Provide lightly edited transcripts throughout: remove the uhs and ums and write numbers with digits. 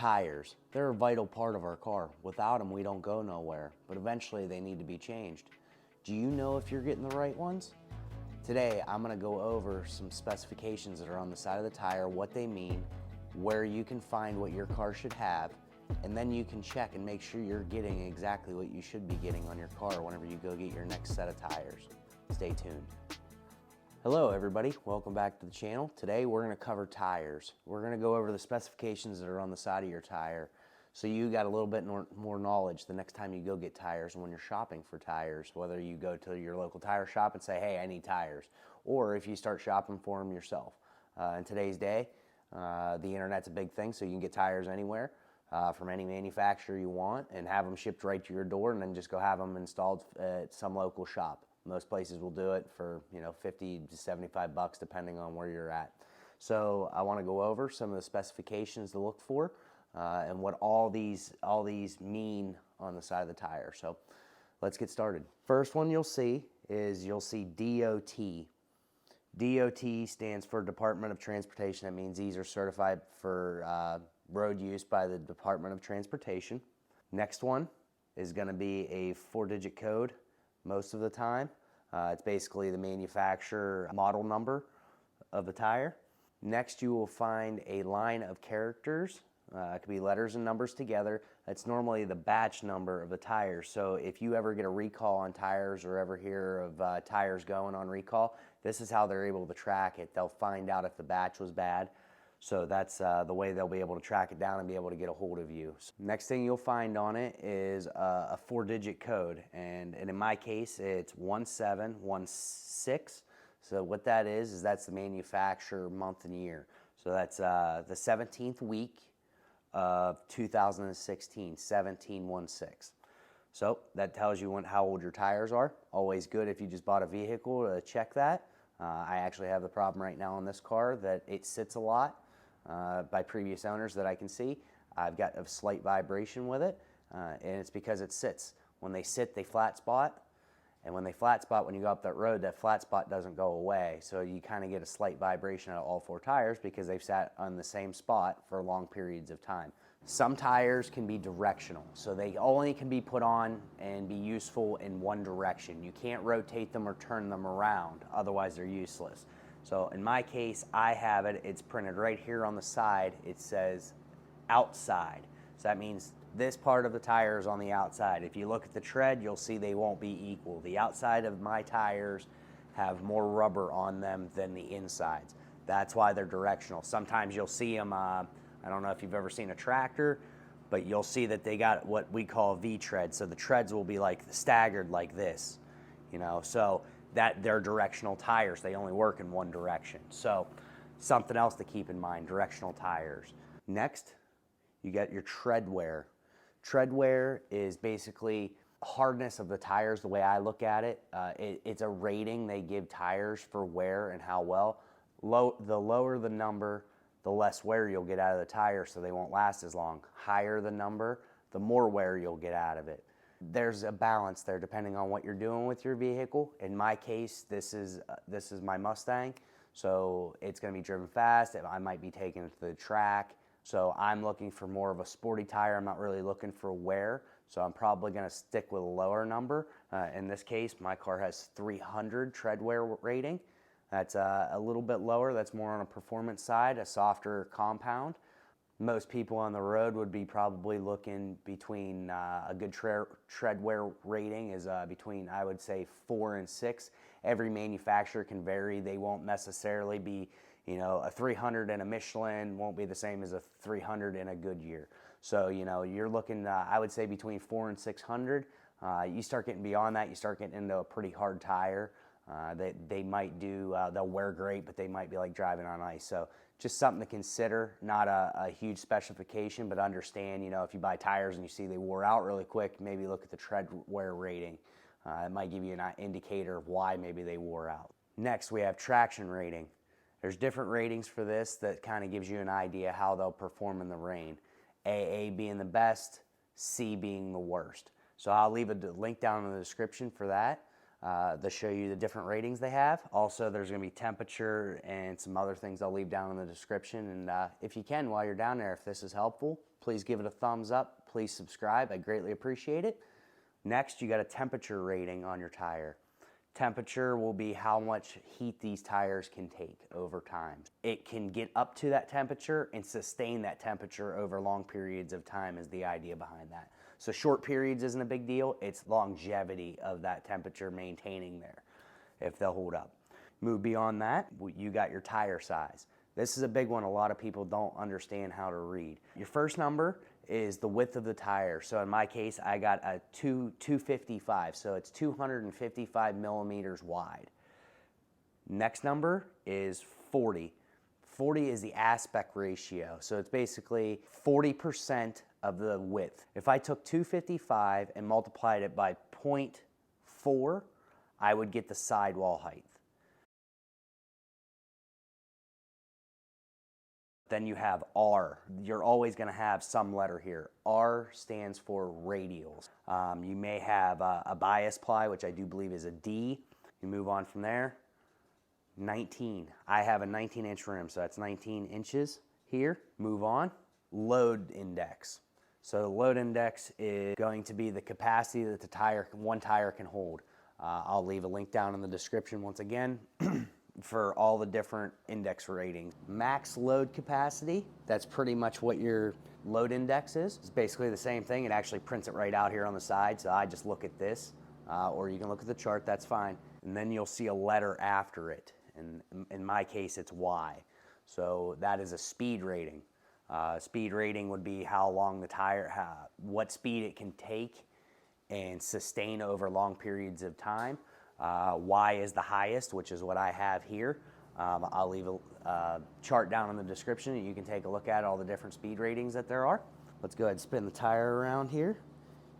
Tires. They're a vital part of our car. Without them, we don't go nowhere, but eventually they need to be changed. Do you know if you're getting the right ones? Today, I'm gonna go over some specifications that are on the side of the tire, what they mean, where you can find what your car should have, and then you can check and make sure you're getting exactly what you should be getting on your car whenever you go get your next set of tires. Stay tuned. Hello everybody, welcome back to the channel. Today we're going to cover tires. We're going to go over the specifications that are on the side of your tire so you got a little bit more knowledge the next time you go get tires when you're shopping for tires, whether you go to your local tire shop and say, hey, I need tires, or if you start shopping for them yourself. In today's day, the internet's a big thing, so you can get tires anywhere from any manufacturer you want and have them shipped right to your door and then just go have them installed at some local shop. Most places will do it for, 50 to 75 bucks depending on where you're at. So I want to go over some of the specifications to look for and what all these mean on the side of the tire. So let's get started. First one you'll see DOT. DOT stands for Department of Transportation. That means these are certified for road use by the Department of Transportation. Next one is going to be a 4-digit code. Most of the time, it's basically the manufacturer model number of the tire. Next, you will find a line of characters. It could be letters and numbers together. That's normally the batch number of the tires. So if you ever get a recall on tires or ever hear of tires going on recall, this is how they're able to track it. They'll find out if the batch was bad. So that's the way they'll be able to track it down and be able to get a hold of you. So next thing you'll find on it is a 4-digit code. And in my case, it's 1716. So what that is that's the manufacturer month and year. So that's the 17th week of 2016, 1716. So that tells you how old your tires are. Always good if you just bought a vehicle to check that. I actually have the problem right now on this car that it sits a lot. By previous owners that I can see. I've got a slight vibration with it, and it's because it sits. When they sit, they flat spot, and when they flat spot, when you go up that road, that flat spot doesn't go away. So you kind of get a slight vibration out of all 4 tires because they've sat on the same spot for long periods of time. Some tires can be directional, so they only can be put on and be useful in one direction. You can't rotate them or turn them around, otherwise they're useless. So in my case, I have it, it's printed right here on the side. It says outside. So that means this part of the tire is on the outside. If you look at the tread, you'll see they won't be equal. The outside of my tires have more rubber on them than the insides. That's why they're directional. Sometimes you'll see them, I don't know if you've ever seen a tractor, but you'll see that they got what we call V-tread. So the treads will be like staggered like this, so that they're directional tires. They only work in one direction. So something else to keep in mind, directional tires. Next, you get your tread wear. Tread wear is basically hardness of the tires, the way I look at it. It's a rating they give tires for wear and how well. The lower the number, the less wear you'll get out of the tire, so they won't last as long. Higher the number, the more wear you'll get out of it. There's a balance there depending on what you're doing with your vehicle. In my case, this is my Mustang, so it's going to be driven fast. I might be taking it to the track, so I'm looking for more of a sporty tire. I'm not really looking for wear, so I'm probably going to stick with a lower number. In this case, my car has 300 Treadwear Rating. That's a little bit lower. That's more on a performance side, a softer compound. Most people on the road would be probably looking between a good treadwear rating is between, I would say, 4 and 6. Every manufacturer can vary. They won't necessarily be, a 300 in a Michelin won't be the same as a 300 in a Goodyear. So, you're looking, I would say, between 4 and 600. You start getting beyond that, you start getting into a pretty hard tire. They might do, they'll wear great, but they might be like driving on ice. So just something to consider, not a huge specification, but understand, if you buy tires and you see they wore out really quick, maybe look at the Treadwear Rating. It might give you an indicator of why maybe they wore out. Next, we have traction rating. There's different ratings for this that kind of gives you an idea how they'll perform in the rain. AA being the best, C being the worst. So I'll leave a link down in the description for that. They'll show you the different ratings they have. Also, there's going to be temperature and some other things I'll leave down in the description. And if you can, while you're down there, if this is helpful, please give it a thumbs up. Please subscribe. I greatly appreciate it. Next, you got a temperature rating on your tire. Temperature will be how much heat these tires can take over time. It can get up to that temperature and sustain that temperature over long periods of time is the idea behind that. So short periods isn't a big deal. It's longevity of that temperature maintaining there, if they'll hold up. Move beyond that, you got your tire size. This is a big one a lot of people don't understand how to read. Your first number is the width of the tire. So in my case, I got a 255, so it's 255 millimeters wide. Next number is 40. 40 is the aspect ratio, so it's basically 40% of the width. If I took 255 and multiplied it by 0.4, I would get the sidewall height. Then you have R. You're always going to have some letter here. R stands for radials. You may have a bias ply, which I do believe is a D. You move on from there. 19. I have a 19-inch rim, so that's 19 inches here. Move on. Load index. So the load index is going to be the capacity that one tire can hold. I'll leave a link down in the description once again for all the different index ratings. Max load capacity, that's pretty much what your load index is. It's basically the same thing. It actually prints it right out here on the side, so I just look at this, or you can look at the chart, that's fine. And then you'll see a letter after it, and in my case, it's Y. So that is a speed rating. Speed rating would be how long the tire, what speed it can take and sustain over long periods of time. Y is the highest, which is what I have here. I'll leave a chart down in the description that you can take a look at all the different speed ratings that there are. Let's go ahead and spin the tire around here.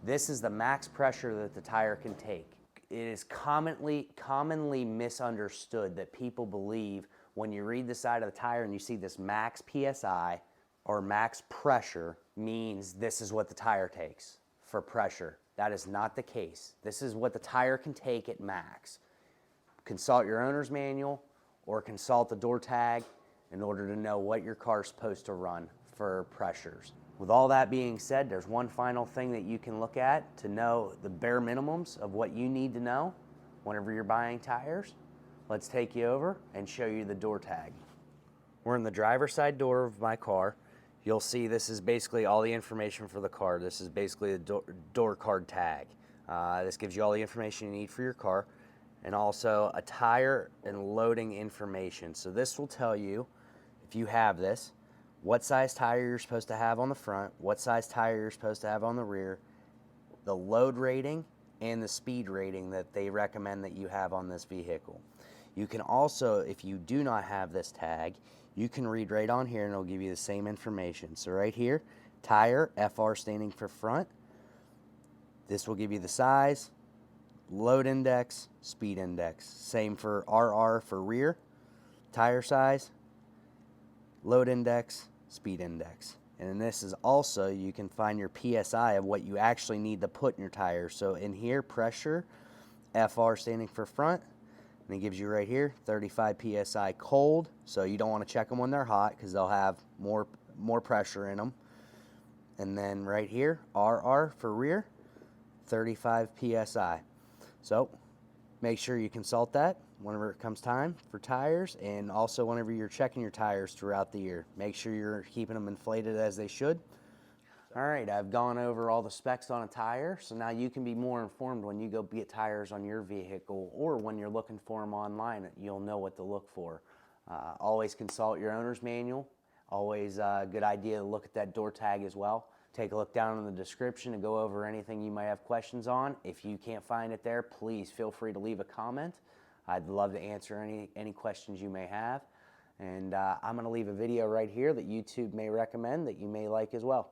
This is the max pressure that the tire can take. It is commonly misunderstood that people believe when you read the side of the tire and you see this max PSI or max pressure means this is what the tire takes for pressure. That is not the case. This is what the tire can take at max. Consult your owner's manual or consult the door tag in order to know what your car is supposed to run for pressures. With all that being said, there's one final thing that you can look at to know the bare minimums of what you need to know whenever you're buying tires. Let's take you over and show you the door tag. We're in the driver's side door of my car. You'll see this is basically all the information for the car. This is basically the door card tag. This gives you all the information you need for your car, and also a tire and loading information. So this will tell you, if you have this, what size tire you're supposed to have on the front, what size tire you're supposed to have on the rear, the load rating, and the speed rating that they recommend that you have on this vehicle. You can also, if you do not have this tag, you can read right on here and it'll give you the same information. So right here, tire, FR standing for front. This will give you the size, load index, speed index. Same for RR for rear, tire size, load index, speed index. And in this is also, you can find your PSI of what you actually need to put in your tire. So in here, pressure, FR standing for front. And it gives you right here 35 PSI cold, so you don't want to check them when they're hot because they'll have more pressure in them. And then right here, RR for rear, 35 PSI. So make sure you consult that whenever it comes time for tires, and also whenever you're checking your tires throughout the year. Make sure you're keeping them inflated as they should. All right, I've gone over all the specs on a tire, so now you can be more informed when you go get tires on your vehicle, or when you're looking for them online, you'll know what to look for. Always consult your owner's manual. Always a good idea to look at that door tag as well. Take a look down in the description and go over anything you might have questions on. If you can't find it there, please feel free to leave a comment. I'd love to answer any questions you may have. And I'm going to leave a video right here that YouTube may recommend that you may like as well.